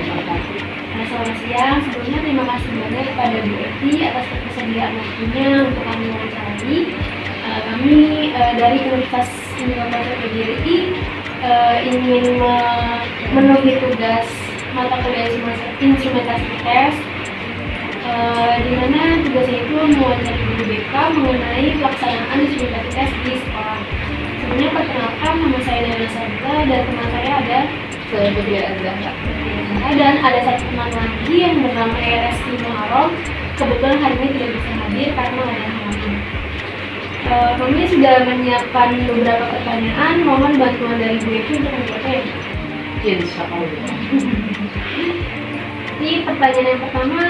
wabarakatuh. Selamat siang. Sebelumnya terima kasih banyak kepada Bu Eti atas ketersediaan waktunya untuk kami wawancarai. Kami dari Universitas Indonesia PGRI ingin memenuhi tugas mata kuliah instrumentasi tes, di mana tugasnya itu mewawancari guru BK mengenai pelaksanaan instrumentasi tes di sekolah. Sebelumnya perkenalkan, nama saya Nana Sabda dan teman saya ada Saya Budia Azahra. Dan ada satu teman lagi yang bernama Reski Muharram. Kebetulan hari ini tidak bisa hadir karena ada halangan. Kami sudah menyiapkan beberapa pertanyaan. Mohon bantuan dari Bu Evi untuk menjawabnya. Insya Allah. Ini pertanyaan yang pertama,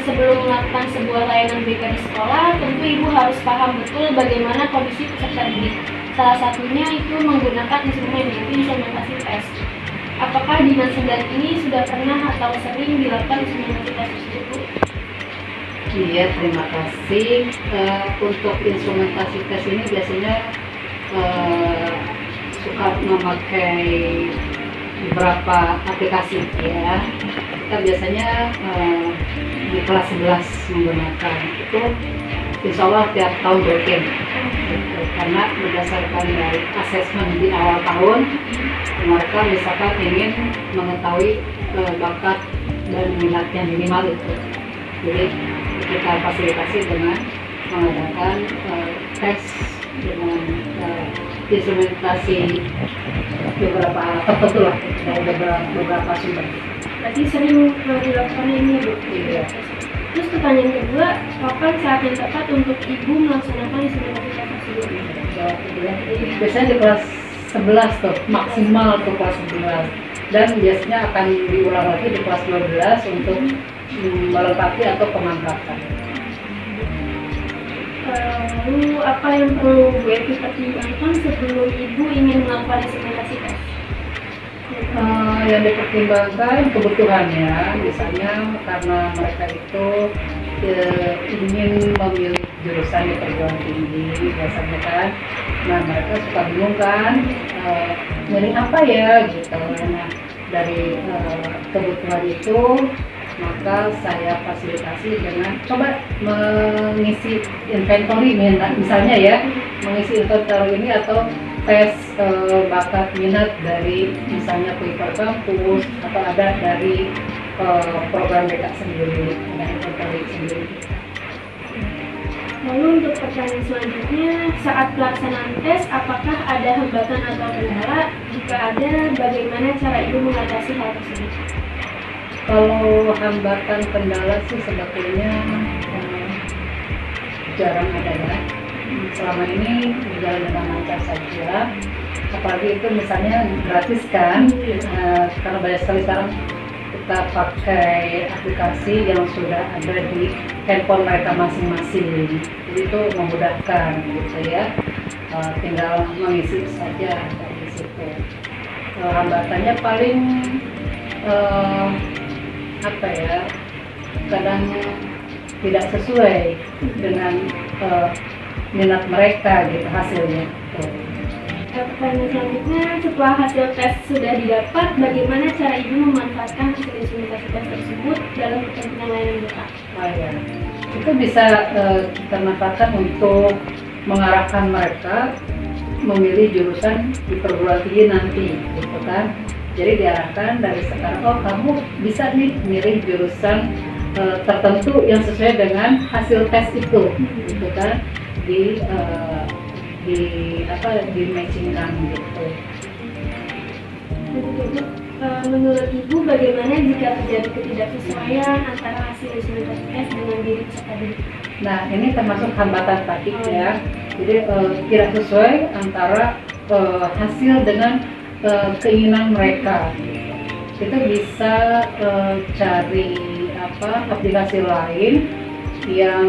sebelum melakukan sebuah layanan BK di sekolah, tentu Ibu harus paham betul bagaimana kondisi peserta didik. Salah satunya itu menggunakan instrumen yaitu instrumentasi tes. Apakah Dinas Sedang ini sudah pernah atau sering dilakukan instrumentasi tes tersebut? Iya, terima kasih. Untuk instrumentasi tes ini biasanya suka memakai beberapa aplikasi ya. Kita biasanya di kelas 11 menggunakan itu, insya Allah tiap tahun rutin. Karena berdasarkan dari asesmen di awal tahun, mereka misalkan ingin mengetahui bakat dan minatnya minimal itu. Jadi kita fasilitasi dengan mengadakan tes dengan instrumentasi beberapa alat tertentu lah dari beberapa sumber. Berarti sering dilakukan ini, Bu? Iya. Terus pertanyaan kedua, kapan saat yang tepat untuk Ibu melaksanakan instrumentasi tes tersebut? Biasanya di kelas 11 tuh, maksimal tuh kelas 11, dan biasanya akan diulang lagi di kelas 12 untuk melengkapi atau pemantauan. Lalu apa yang perlu Bu Evi pertimbangkan sebelum Ibu ingin melakukan instrumentasi tes? Yang dipertimbangkan kebutuhannya, misalnya karena mereka itu ingin memilih jurusan di perguruan tinggi biasanya kan, nah mereka suka bingung kan, milih apa ya gitu. Nah dari kebutuhan itu maka saya fasilitasi dengan coba mengisi inventory misalnya ya, mengisi inventory ini atau tes bakat minat dari misalnya Kuiper kampus atau ada dari program BK sendiri, ada inventory sendiri. Lalu untuk pertanyaan selanjutnya, saat pelaksanaan tes, apakah ada hambatan atau kendala? Jika ada, bagaimana cara Ibu mengatasi hal tersebut? Kalau hambatan kendala sih sebetulnya jarang ada ya. Selama ini berjalan dengan lancar saja. Apalagi itu misalnya gratis kan, karena banyak sekali sekarang kita pakai aplikasi yang sudah ada di handphone mereka masing-masing. Jadi itu memudahkan gitu ya. Tinggal mengisi saja dari situ. Hambatannya paling apa ya, kadang tidak sesuai dengan minat mereka gitu hasilnya. Pertanyaan selanjutnya, setelah hasil tes sudah didapat, bagaimana cara Ibu memanfaatkan hasil instrumentasi tes tersebut dalam kepentingan layanan BK? Oh ya, itu bisa kita manfaatkan untuk mengarahkan mereka memilih jurusan di perguruan tinggi nanti, gitu kan. Jadi diarahkan dari sekarang, oh kamu bisa nih milih jurusan tertentu yang sesuai dengan hasil tes itu, gitu kan, di matchingkan gitu. Menurut Ibu, bagaimana jika terjadi ketidaksesuaian antara hasil instrumentasi tes dengan diri peserta didik? Nah ini termasuk hambatan tadi ya. Jadi tidak sesuai antara hasil dengan keinginan mereka. Kita bisa cari aplikasi lain yang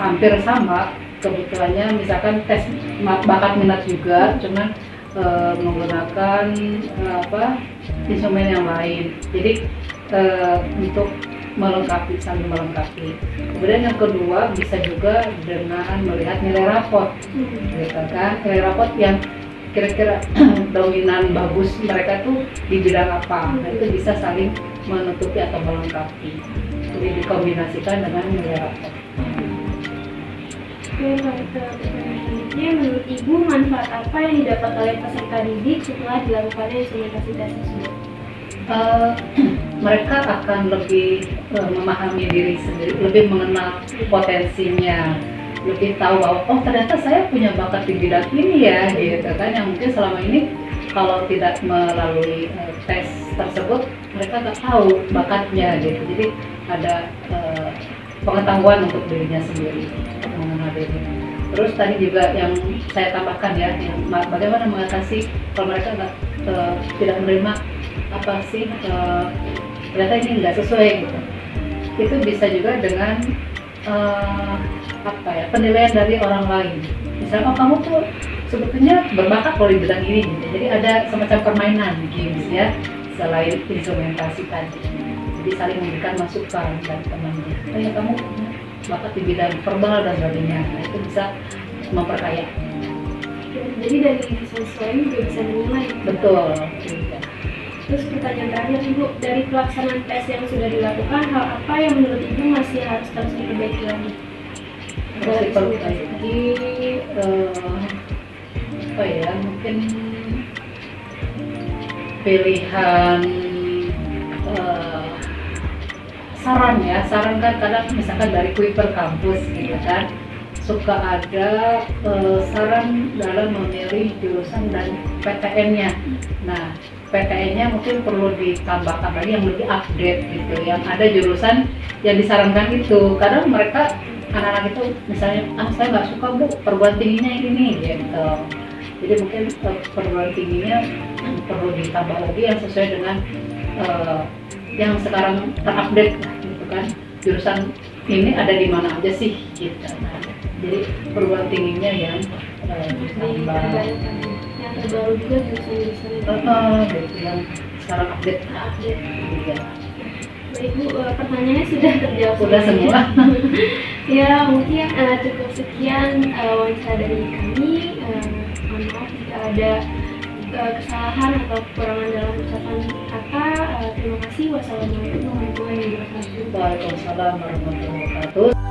hampir sama kebutuhannya, misalkan tes bakat minat juga, cuman menggunakan instrumen yang lain. Jadi untuk sambil melengkapi. Kemudian yang kedua bisa juga dengan melihat nilai raport, gitu kan, nilai raport yang kira-kira dominan bagus mereka tuh di bidang apa. Nah, itu bisa saling menutupi atau melengkapi. Jadi dikombinasikan dengan nilai rapor. Oke, pertanyaan selanjutnya, menurut Ibu manfaat apa yang didapat oleh peserta didik setelah dilakukannya instrumentasi tes tersebut? Mereka akan lebih memahami diri sendiri, lebih mengenal potensinya, lebih tahu bahwa oh ternyata saya punya bakat di bidang ini ya, gitu kan, yang mungkin selama ini kalau tidak melalui tes tersebut mereka nggak tahu bakatnya gitu. Jadi ada pengetahuan untuk dirinya sendiri, mengenal diri. Terus tadi juga yang saya tambahkan ya, yang bagaimana mengatasi kalau mereka tidak menerima apa sih ternyata ini nggak sesuai gitu. Itu bisa juga dengan penilaian dari orang lain. Misalnya oh kamu tuh sebetulnya berbakat kalau di bidang ini gitu. Jadi ada semacam permainan games ya selain instrumentasi tadi. Jadi saling memberikan masukan dari temannya. Oh ya kamu punya bakat di bidang verbal dan sebagainya. Nah, itu bisa memperkaya. Jadi dari siswa juga bisa menilai. Betul. Terus pertanyaan terakhir Ibu, dari pelaksanaan tes yang sudah dilakukan, hal apa yang menurut Ibu masih harus terus diperbaiki lagi? Harus diperbaiki, mungkin pilihan saran kan kadang misalkan dari Kuiper kampus gitu kan, suka ada saran dalam memilih jurusan dan PTN-nya. Nah, PTN-nya mungkin perlu ditambahkan lagi yang lebih update gitu, yang ada jurusan yang disarankan itu. Kadang mereka anak-anak itu misalnya saya nggak suka Bu perguruan tingginya ini nih gitu. Jadi mungkin perguruan tingginya perlu ditambah lagi yang sesuai dengan yang sekarang terupdate gitu kan, jurusan ini ada di mana aja sih gitu. Nah, jadi perguruan tingginya yang ditambah, yang terbaru juga jurusan-jurusan gitu yang sekarang update juga. Baik Bu, pertanyaannya sudah terjawab. Sudah semua. Ya mungkin cukup sekian wawancara dari kami. Mohon maaf jika ada kesalahan atau kekurangan dalam ucapan kata. Terima kasih. Wassalamualaikum warahmatullahi wabarakatuh. Waalaikumsalam warahmatullahi wabarakatuh.